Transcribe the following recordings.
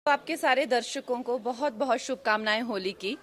आपके सारे दर्शकों को बहुत बहुत शुभकामनाएं होली की।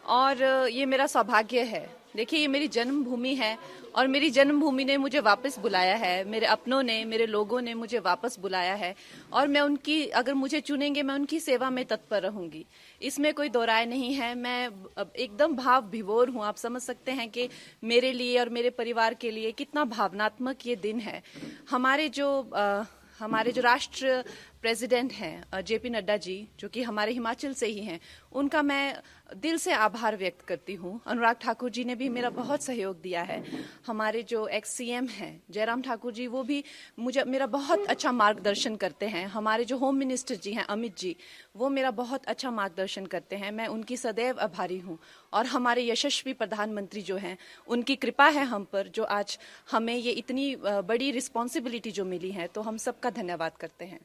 और ये मेरा सौभाग्य है। देखिए, ये मेरी जन्मभूमि है और मेरी जन्मभूमि ने मुझे वापस बुलाया है। मेरे अपनों ने, मेरे लोगों ने मुझे वापस बुलाया है और मैं उनकी, अगर मुझे चुनेंगे, मैं उनकी सेवा में तत्पर रहूंगी। इसमें कोई दो राय नहीं है। मैं एकदम भाव विभोर हूँ। आप समझ सकते हैं कि मेरे लिए और मेरे परिवार के लिए कितना भावनात्मक ये दिन है। हमारे जो राष्ट्र प्रेसिडेंट हैं जेपी नड्डा जी, जो कि हमारे हिमाचल से ही हैं, उनका मैं दिल से आभार व्यक्त करती हूँ। अनुराग ठाकुर जी ने भी मेरा बहुत सहयोग दिया है। हमारे जो एक्स सीएम हैं जयराम ठाकुर जी, वो भी मेरा बहुत अच्छा मार्गदर्शन करते हैं। हमारे जो होम मिनिस्टर जी हैं अमित जी, वो मेरा बहुत अच्छा मार्गदर्शन करते हैं। मैं उनकी सदैव आभारी हूँ। और हमारे यशस्वी प्रधानमंत्री जो हैं, उनकी कृपा है हम पर, जो आज हमें ये इतनी बड़ी रिस्पॉन्सिबिलिटी जो मिली है, तो हम सबका धन्यवाद करते हैं।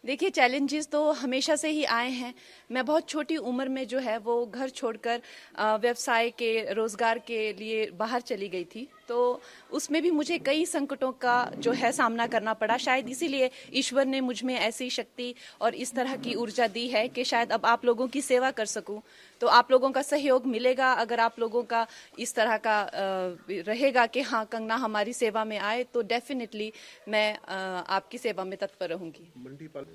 देखिए, चैलेंजेस तो हमेशा से ही आए हैं। मैं बहुत छोटी उम्र में जो है वो घर छोड़कर व्यवसाय के, रोजगार के लिए बाहर चली गई थी। तो उसमें भी मुझे कई संकटों का जो है सामना करना पड़ा। शायद इसीलिए ईश्वर ने मुझ में ऐसी शक्ति और इस तरह की ऊर्जा दी है कि शायद अब आप लोगों की सेवा कर सकूं। तो आप लोगों का सहयोग मिलेगा। अगर आप लोगों का इस तरह का रहेगा कि हाँ, कंगना हमारी सेवा में आए, तो डेफिनेटली मैं आपकी सेवा में तत्पर रहूंगी।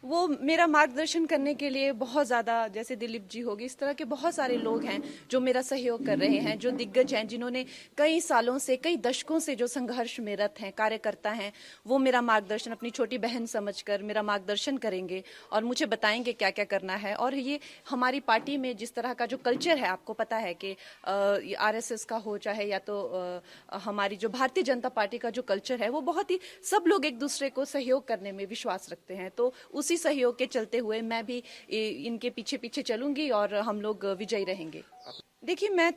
वो मेरा मार्गदर्शन करने के लिए बहुत ज़्यादा, जैसे दिलीप जी होगी, इस तरह के बहुत सारे लोग हैं जो मेरा सहयोग कर रहे हैं, जो दिग्गज हैं, जिन्होंने कई सालों से, कई दशकों से जो संघर्ष में रत हैं, कार्यकर्ता हैं, वो मेरा मार्गदर्शन अपनी छोटी बहन समझकर मेरा मार्गदर्शन करेंगे और मुझे बताएंगे क्या क्या करना है। और ये हमारी पार्टी में जिस तरह का जो कल्चर है, आपको पता है कि आरएसएस का हो चाहे या तो हमारी जो भारतीय जनता पार्टी का जो कल्चर है, वो बहुत ही, सब लोग एक दूसरे को सहयोग करने में विश्वास रखते हैं। तो उसी सहयोग के चलते हुए मैं भी इनके पीछे पीछे चलूंगी और हम लोग विजयी रहेंगे। देखिए, मैं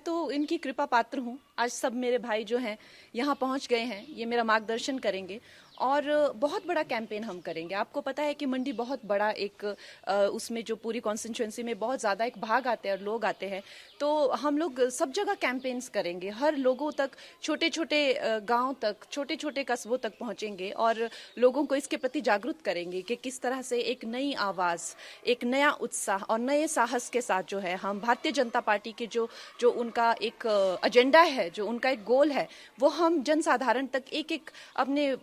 तो इनकी कृपा पात्र हूँ। आज सब मेरे भाई जो हैं यहाँ पहुँच गए हैं, ये मेरा मार्गदर्शन करेंगे और बहुत बड़ा कैंपेन हम करेंगे। आपको पता है कि मंडी बहुत बड़ा एक उसमें जो पूरी कॉन्स्टिट्यूंसी में बहुत ज़्यादा एक भाग आते हैं और लोग आते हैं। तो हम लोग सब जगह कैंपेन्स करेंगे, हर लोगों तक, छोटे छोटे गांव तक, छोटे छोटे कस्बों तक पहुंचेंगे और लोगों को इसके प्रति जागरूक करेंगे कि किस तरह से एक नई आवाज़, एक नया उत्साह और नए साहस के साथ जो है हम भारतीय जनता पार्टी के जो उनका एक एजेंडा है, जो उनका एक गोल है, वो हम जनसाधारण तक, एक एक अपने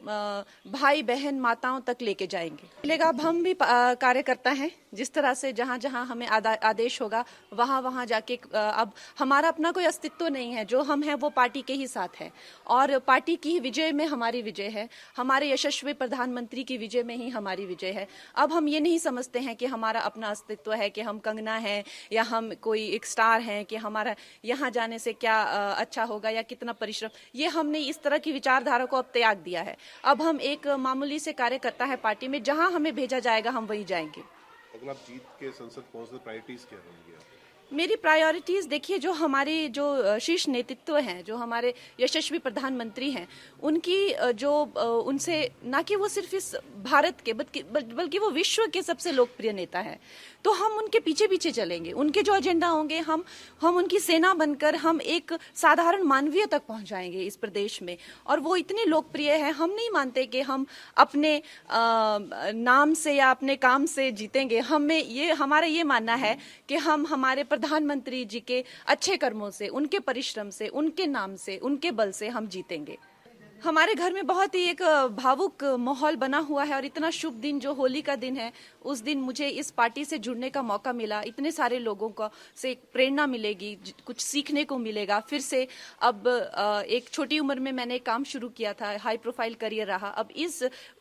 भाई बहन माताओं तक लेके जाएंगे। लेकिन अब हम भी कार्यकर्ता हैं। जिस तरह से जहां जहां हमें आदेश होगा, वहां वहां जाके अब हमारा अपना कोई अस्तित्व नहीं है। जो हम हैं वो पार्टी के ही साथ है और पार्टी की विजय में हमारी विजय है। हमारे यशस्वी प्रधानमंत्री की विजय में ही हमारी विजय है। अब हम ये नहीं समझते हैं कि हमारा अपना अस्तित्व है, कि हम कंगना हैं या हम कोई एक स्टार हैं, कि हमारा यहाँ जाने से क्या अच्छा होगा या कितना परिश्रम। ये हमने इस तरह की विचारधारा को अब त्याग दिया है। अब हम एक मामूली से कार्यकर्ता है पार्टी में, जहां हमें भेजा जाएगा हम वहीं जाएंगे। अगर आप जीत के संसद पहुंचते, प्रायोरिटीज क्या होंगी? मेरी प्रायोरिटीज देखिए, जो हमारे जो शीर्ष नेतृत्व हैं, जो हमारे यशस्वी प्रधानमंत्री हैं, उनकी जो उनसे, ना कि वो सिर्फ इस भारत के बल्कि वो विश्व के सबसे लोकप्रिय नेता हैं, तो हम उनके पीछे पीछे चलेंगे। उनके जो एजेंडा होंगे, हम उनकी सेना बनकर हम एक साधारण मानवीय तक पहुंचाएंगे इस प्रदेश में। और वो इतने लोकप्रिय है, हम नहीं मानते कि हम अपने नाम से या अपने काम से जीतेंगे। हमारा ये मानना है कि हम हमारे प्रधानमंत्री जी के अच्छे कर्मों से, उनके परिश्रम से, उनके नाम से, उनके बल से हम जीतेंगे। हमारे घर में बहुत ही एक भावुक माहौल बना हुआ है और इतना शुभ दिन जो होली का दिन है, उस दिन मुझे इस पार्टी से जुड़ने का मौका मिला। इतने सारे लोगों को से प्रेरणा मिलेगी, कुछ सीखने को मिलेगा। फिर से अब एक छोटी उम्र में मैंने एक काम शुरू किया था, हाई प्रोफाइल करियर रहा। अब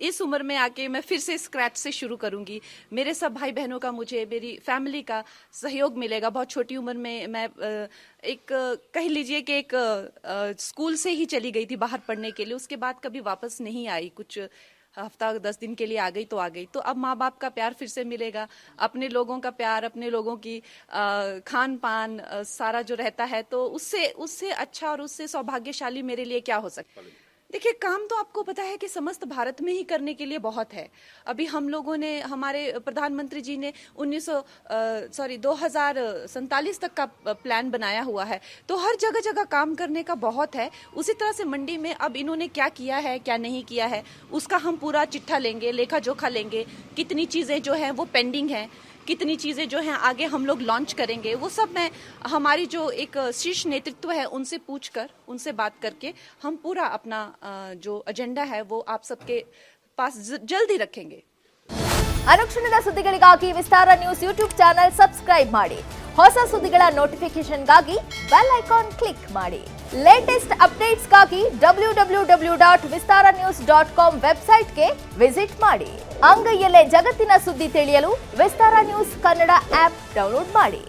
इस उम्र में आके मैं फिर से स्क्रैच से शुरू करूंगी। मेरे सब भाई बहनों का, मुझे मेरी फैमिली का सहयोग मिलेगा। बहुत छोटी उम्र में मैं एक कह लीजिए कि एक स्कूल से ही चली गई थी बाहर पढ़ने के लिए। उसके बाद कभी वापस नहीं आई। कुछ हफ्ता 10 दिन के लिए आ गई तो आ गई। तो अब माँ बाप का प्यार फिर से मिलेगा, अपने लोगों का प्यार, अपने लोगों की खान पान सारा जो रहता है, तो उससे अच्छा और उससे सौभाग्यशाली मेरे लिए क्या हो सकता है। देखिए, काम तो आपको पता है कि समस्त भारत में ही करने के लिए बहुत है। अभी हम लोगों ने, हमारे प्रधानमंत्री जी ने 2047 तक का प्लान बनाया हुआ है, तो हर जगह जगह काम करने का बहुत है। उसी तरह से मंडी में अब इन्होंने क्या किया है, क्या नहीं किया है, उसका हम पूरा चिट्ठा लेंगे, लेखा जोखा लेंगे। कितनी चीज़ें जो हैं वो पेंडिंग हैं, कितनी चीज़ें जो हैं आगे हम लोग लॉन्च करेंगे, वो सब मैं हमारी जो एक शीर्ष नेतृत्व है उनसे पूछकर, उनसे बात करके हम पूरा अपना जो एजेंडा है वो आप सबके पास जल्दी रखेंगे। ಅನುಕ್ಷಣದ ಸುದ್ದಿಗಳಿಗಾಗಿ ವಿಸ್ತಾರ ನ್ಯೂಸ್ ಯೂಟ್ಯೂಬ್ ಚಾನೆಲ್ ಸಬ್ಸ್ಕ್ರೈಬ್ ಮಾಡಿ. ಹೊಸ ಸುದ್ದಿಗಳ ನೋಟಿಫಿಕೇಶನ್ಗಾಗಿ ಬೆಲ್ ಐಕಾನ್ ಕ್ಲಿಕ್ ಮಾಡಿ. ಲೇಟೆಸ್ಟ್ ಅಪ್ಡೇಟ್ಸ್ಗಾಗಿ www.vistaranews.com ವೆಬ್ಸೈಟ್ಗೆ ವಿಸಿಟ್ ಮಾಡಿ. ಅಂಗೈಯಲ್ಲೇ ಜಗತ್ತಿನ ಸುದ್ದಿ ತಿಳಿಯಲು ವಿಸ್ತಾರ ನ್ಯೂಸ್ ಕನ್ನಡ ಆಪ್ ಡೌನ್ಲೋಡ್ ಮಾಡಿ.